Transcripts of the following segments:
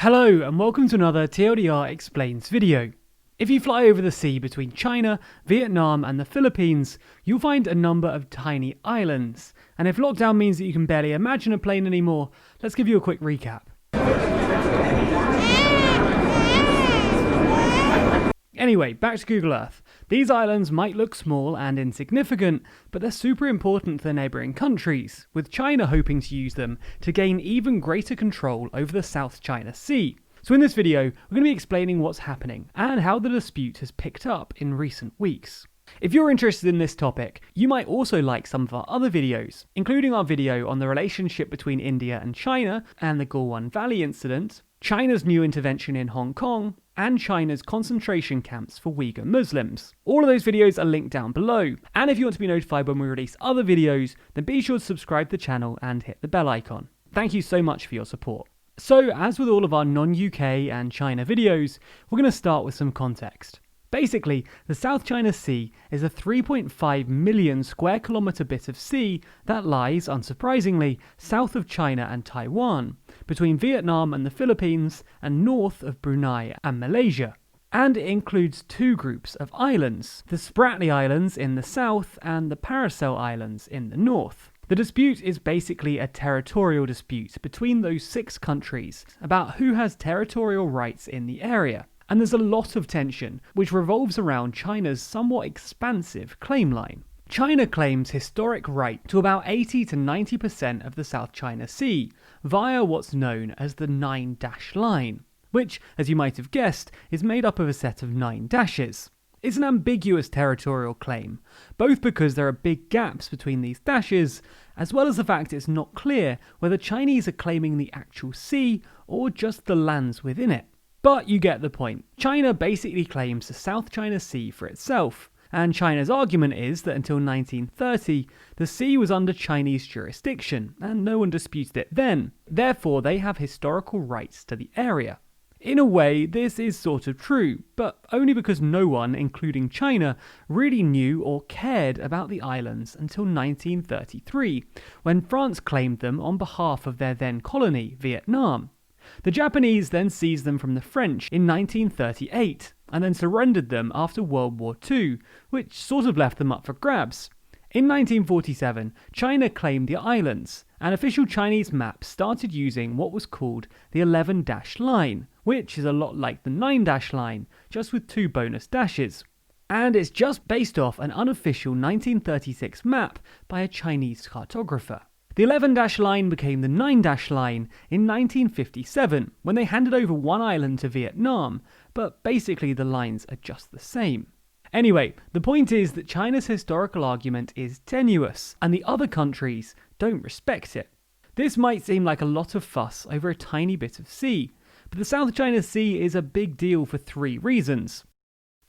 Hello and welcome to another TLDR Explains video. If you fly over the sea between China, Vietnam and the Philippines, you'll find a number of tiny islands. And if lockdown means that you can barely imagine a plane anymore, let's give you a quick recap. Anyway, back to Google Earth. These islands might look small and insignificant, but they're super important to the neighbouring countries, with China hoping to use them to gain even greater control over the South China Sea. So in this video, we're going to be explaining what's happening and how the dispute has picked up in recent weeks. If you're interested in this topic, you might also like some of our other videos, including our video on the relationship between India and China and the Galwan Valley incident, China's new intervention in Hong Kong, and China's concentration camps for Uyghur Muslims. All of those videos are linked down below, and if you want to be notified when we release other videos, then be sure to subscribe to the channel and hit the bell icon. Thank you so much for your support. So, as with all of our non-UK and China videos, we're going to start with some context. Basically, the South China Sea is a 3.5 million square kilometre bit of sea that lies, unsurprisingly, south of China and Taiwan, between Vietnam and the Philippines, and north of Brunei and Malaysia. And it includes two groups of islands, the Spratly Islands in the south and the Paracel Islands in the north. The dispute is basically a territorial dispute between those 6 countries about who has territorial rights in the area. And there's a lot of tension, which revolves around China's somewhat expansive claim line. China claims historic right to about 80 to 90% of the South China Sea, via what's known as the 9-dash line, which, as you might have guessed, is made up of a set of 9 dashes. It's an ambiguous territorial claim, both because there are big gaps between these dashes, as well as the fact it's not clear whether Chinese are claiming the actual sea or just the lands within it. But you get the point. China basically claims the South China Sea for itself, and China's argument is that until 1930, the sea was under Chinese jurisdiction, and no one disputed it then. Therefore, they have historical rights to the area. In a way, this is sort of true, but only because no one, including China, really knew or cared about the islands until 1933, when France claimed them on behalf of their then colony, Vietnam. The Japanese then seized them from the French in 1938, and then surrendered them after World War II, which sort of left them up for grabs. In 1947, China claimed the islands, and official Chinese maps started using what was called the 11-dash line, which is a lot like the 9-dash line, just with 2 bonus dashes. And it's just based off an unofficial 1936 map by a Chinese cartographer. The 11-dash line became the 9-dash line in 1957, when they handed over one island to Vietnam, but basically the lines are just the same. Anyway, the point is that China's historical argument is tenuous, and the other countries don't respect it. This might seem like a lot of fuss over a tiny bit of sea, but the South China Sea is a big deal for 3 reasons.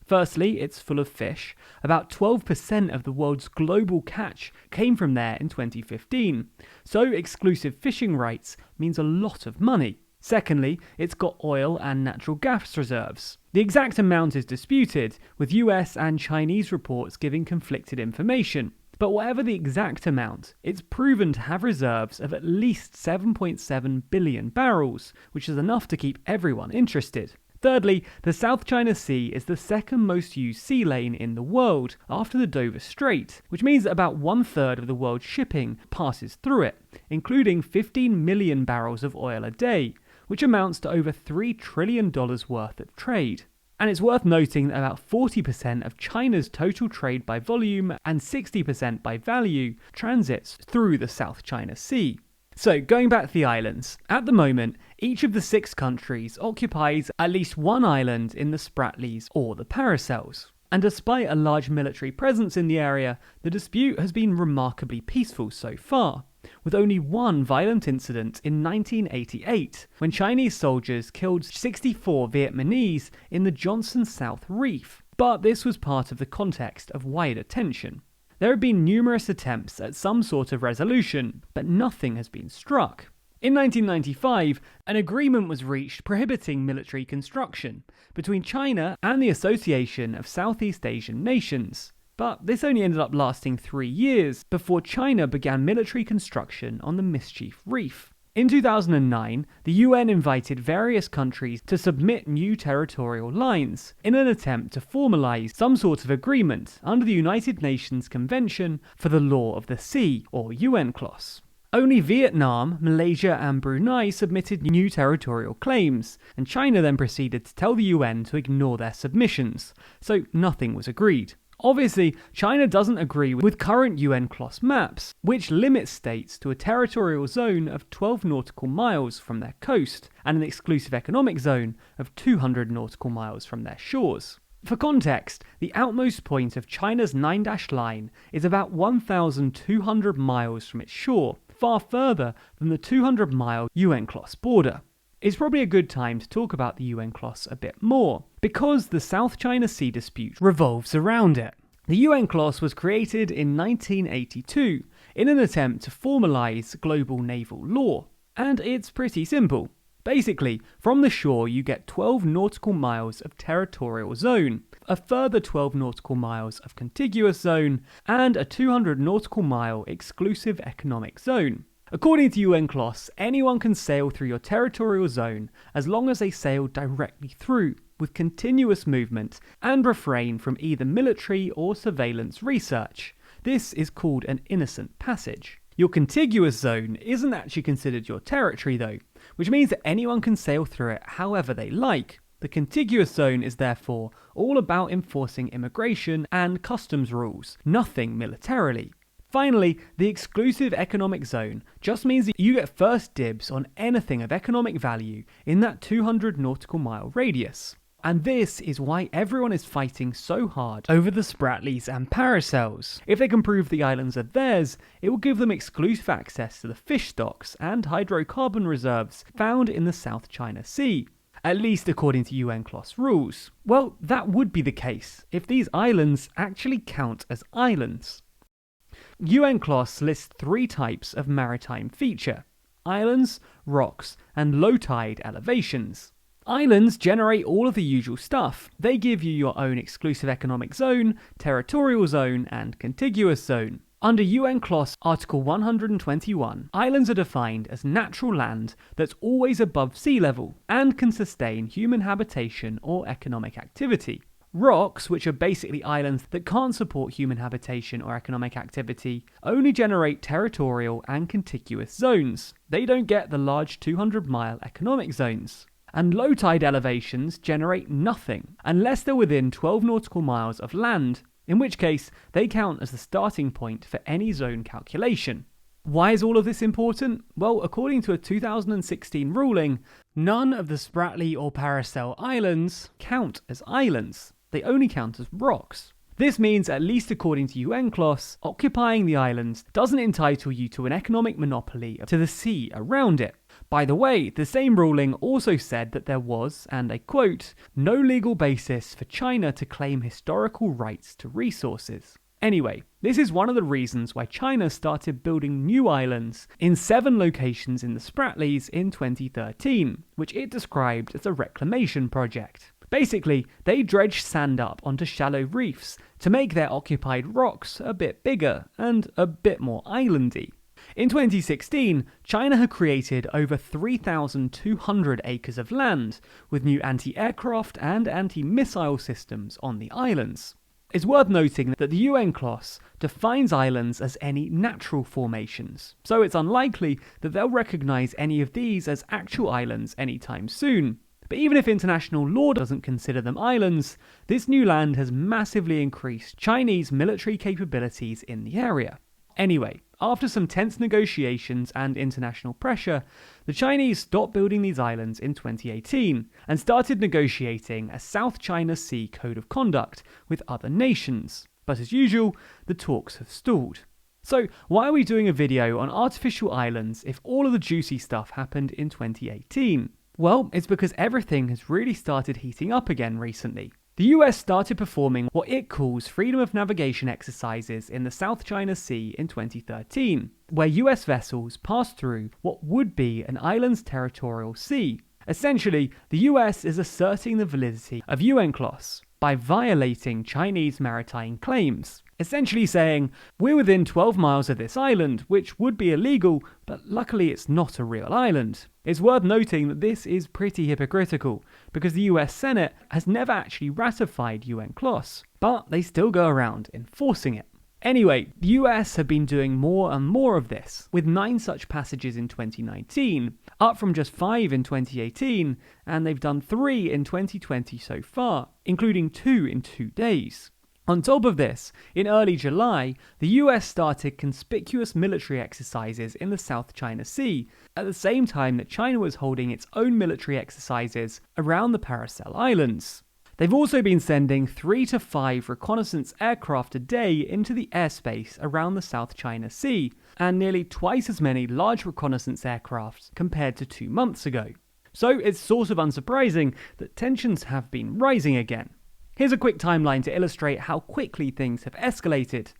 Firstly, it's full of fish. About 12% of the world's global catch came from there in 2015, so exclusive fishing rights means a lot of money. Secondly, it's got oil and natural gas reserves. The exact amount is disputed, with US and Chinese reports giving conflicted information. But whatever the exact amount, it's proven to have reserves of at least 7.7 billion barrels, which is enough to keep everyone interested. Thirdly, the South China Sea is the second most used sea lane in the world, after the Dover Strait, which means that about 1/3 of the world's shipping passes through it, including 15 million barrels of oil a day, which amounts to over $3 trillion worth of trade. And it's worth noting that about 40% of China's total trade by volume and 60% by value transits through the South China Sea. So, going back to the islands, at the moment, each of the 6 countries occupies at least one island in the Spratlys or the Paracels. And despite a large military presence in the area, the dispute has been remarkably peaceful so far, with only one violent incident in 1988, when Chinese soldiers killed 64 Vietnamese in the Johnson South Reef. But this was part of the context of wider tension. There have been numerous attempts at some sort of resolution, but nothing has been struck. In 1995, an agreement was reached prohibiting military construction between China and the Association of Southeast Asian Nations. But this only ended up lasting 3 years before China began military construction on the Mischief Reef. In 2009, the UN invited various countries to submit new territorial lines in an attempt to formalize some sort of agreement under the United Nations Convention for the Law of the Sea, or UNCLOS. Only Vietnam, Malaysia and Brunei submitted new territorial claims, and China then proceeded to tell the UN to ignore their submissions, so nothing was agreed. Obviously, China doesn't agree with current UNCLOS maps, which limit states to a territorial zone of 12 nautical miles from their coast and an exclusive economic zone of 200 nautical miles from their shores. For context, the outmost point of China's 9-dash line is about 1,200 miles from its shore, far further than the 200-mile UNCLOS border. It's probably a good time to talk about the UNCLOS a bit more, because the South China Sea dispute revolves around it. The UNCLOS was created in 1982 in an attempt to formalize global naval law, and it's pretty simple. Basically, from the shore you get 12 nautical miles of territorial zone, a further 12 nautical miles of contiguous zone, and a 200 nautical mile exclusive economic zone. According to UNCLOS, anyone can sail through your territorial zone as long as they sail directly through, with continuous movement, and refrain from either military or surveillance research. This is called an innocent passage. Your contiguous zone isn't actually considered your territory though, which means that anyone can sail through it however they like. The contiguous zone is therefore all about enforcing immigration and customs rules, nothing militarily. Finally, the exclusive economic zone just means that you get first dibs on anything of economic value in that 200 nautical mile radius. And this is why everyone is fighting so hard over the Spratlys and Paracels. If they can prove the islands are theirs, it will give them exclusive access to the fish stocks and hydrocarbon reserves found in the South China Sea, at least according to UNCLOS rules. Well, that would be the case if these islands actually count as islands. UNCLOS lists 3 types of maritime feature: islands, rocks, and low tide elevations. Islands generate all of the usual stuff. They give you your own exclusive economic zone, territorial zone, and contiguous zone. Under UNCLOS Article 121, islands are defined as natural land that's always above sea level and can sustain human habitation or economic activity. Rocks, which are basically islands that can't support human habitation or economic activity, only generate territorial and contiguous zones. They don't get the large 200-mile economic zones. And low tide elevations generate nothing unless they're within 12 nautical miles of land, in which case they count as the starting point for any zone calculation. Why is all of this important? Well, according to a 2016 ruling, none of the Spratly or Paracel Islands count as islands. They only count as rocks. This means, at least according to UNCLOS, occupying the islands doesn't entitle you to an economic monopoly to the sea around it. By the way, the same ruling also said that there was, and I quote, no legal basis for China to claim historical rights to resources. Anyway, this is one of the reasons why China started building new islands in 7 locations in the Spratlys in 2013, which it described as a reclamation project. Basically, they dredged sand up onto shallow reefs to make their occupied rocks a bit bigger and a bit more islandy. In 2016, China had created over 3,200 acres of land, with new anti-aircraft and anti-missile systems on the islands. It's worth noting that the UNCLOS defines islands as any natural formations, so it's unlikely that they'll recognise any of these as actual islands anytime soon. But even if international law doesn't consider them islands, this new land has massively increased Chinese military capabilities in the area. Anyway, after some tense negotiations and international pressure, the Chinese stopped building these islands in 2018 and started negotiating a South China Sea Code of Conduct with other nations. But as usual, the talks have stalled. So why are we doing a video on artificial islands if all of the juicy stuff happened in 2018? Well, it's because everything has really started heating up again recently. The US started performing what it calls freedom of navigation exercises in the South China Sea in 2013, where US vessels passed through what would be an island's territorial sea. Essentially, the US is asserting the validity of UNCLOS by violating Chinese maritime claims. essentially saying, we're within 12 miles of this island, which would be illegal, but luckily it's not a real island. It's worth noting that this is pretty hypocritical, because the US Senate has never actually ratified UN clause, but they still go around enforcing it. Anyway, the US have been doing more and more of this, with 9 such passages in 2019, up from just 5 in 2018, and they've done 3 in 2020 so far, including 2 in 2 days. On top of this, in early July, the US started conspicuous military exercises in the South China Sea, at the same time that China was holding its own military exercises around the Paracel Islands. They've also been sending 3 to 5 reconnaissance aircraft a day into the airspace around the South China Sea, and nearly twice as many large reconnaissance aircraft compared to 2 months ago. So it's sort of unsurprising that tensions have been rising again. Here's a quick timeline to illustrate how quickly things have escalated.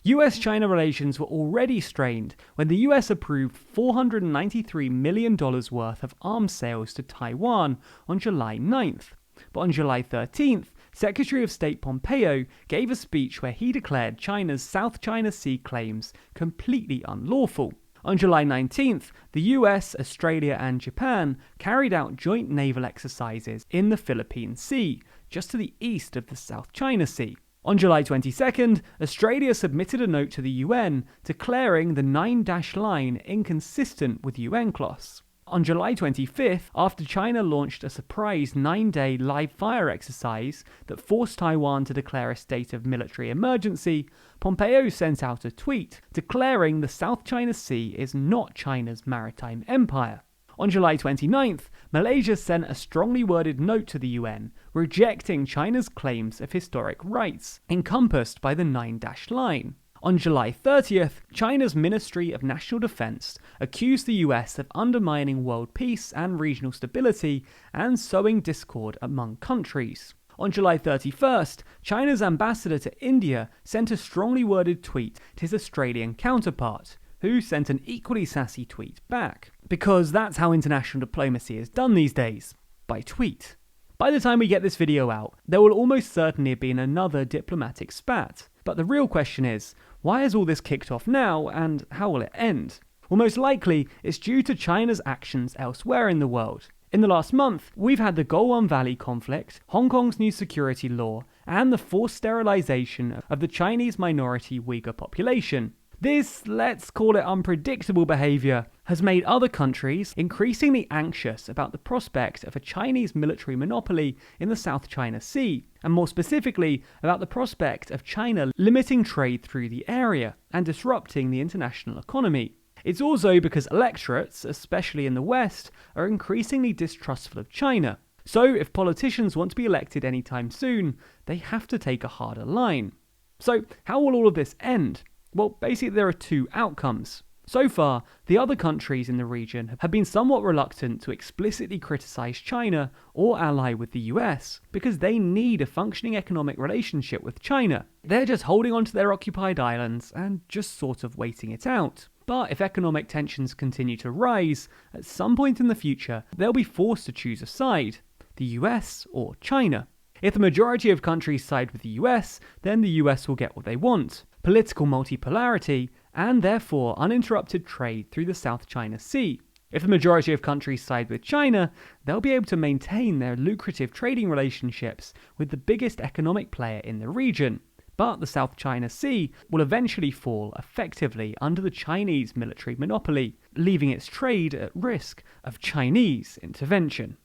US-China relations were already strained when the US approved $493 million worth of arms sales to Taiwan on July 9th. But on July 13th, Secretary of State Pompeo gave a speech where he declared China's South China Sea claims completely unlawful. On July 19th, the US, Australia and Japan carried out joint naval exercises in the Philippine Sea, just to the east of the South China Sea. On July 22nd, Australia submitted a note to the UN declaring the 9-dash line inconsistent with UN clause. On July 25th, after China launched a surprise 9-day live fire exercise that forced Taiwan to declare a state of military emergency, Pompeo sent out a tweet declaring the South China Sea is not China's maritime empire. On July 29th, Malaysia sent a strongly worded note to the UN rejecting China's claims of historic rights encompassed by the 9-dash line. On July 30th, China's Ministry of National Defense accused the US of undermining world peace and regional stability and sowing discord among countries. On July 31st, China's ambassador to India sent a strongly worded tweet to his Australian counterpart, who sent an equally sassy tweet back. Because that's how international diplomacy is done these days, by tweet. By the time we get this video out, there will almost certainly have been another diplomatic spat. But the real question is, why has all this kicked off now, and how will it end? Well, most likely, it's due to China's actions elsewhere in the world. In the last month, we've had the Golwan Valley conflict, Hong Kong's new security law, and the forced sterilization of the Chinese minority Uyghur population. This, let's call it unpredictable behavior, has made other countries increasingly anxious about the prospect of a Chinese military monopoly in the South China Sea, and more specifically about the prospect of China limiting trade through the area and disrupting the international economy. It's also because electorates, especially in the West, are increasingly distrustful of China. So if politicians want to be elected anytime soon, they have to take a harder line. So how will all of this end? Well, basically there are 2 outcomes. So far, the other countries in the region have been somewhat reluctant to explicitly criticize China or ally with the US, because they need a functioning economic relationship with China. They're just holding on to their occupied islands and just sort of waiting it out. But if economic tensions continue to rise, at some point in the future, they'll be forced to choose a side, the US or China. If the majority of countries side with the US, then the US will get what they want: political multipolarity, and therefore uninterrupted trade through the South China Sea. If the majority of countries side with China, they'll be able to maintain their lucrative trading relationships with the biggest economic player in the region. But the South China Sea will eventually fall effectively under the Chinese military monopoly, leaving its trade at risk of Chinese intervention.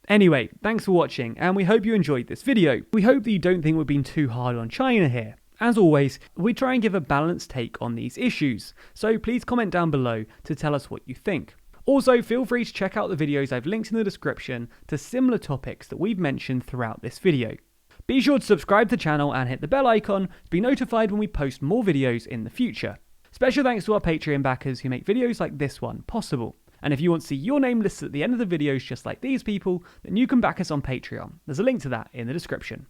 Anyway, thanks for watching, and we hope you enjoyed this video. We hope that you don't think we're being too hard on China here. As always, we try and give a balanced take on these issues, so please comment down below to tell us what you think. Also, feel free to check out the videos I've linked in the description to similar topics that we've mentioned throughout this video. Be sure to subscribe to the channel and hit the bell icon to be notified when we post more videos in the future. Special thanks to our Patreon backers who make videos like this one possible. And if you want to see your name listed at the end of the videos just like these people, then you can back us on Patreon. There's a link to that in the description.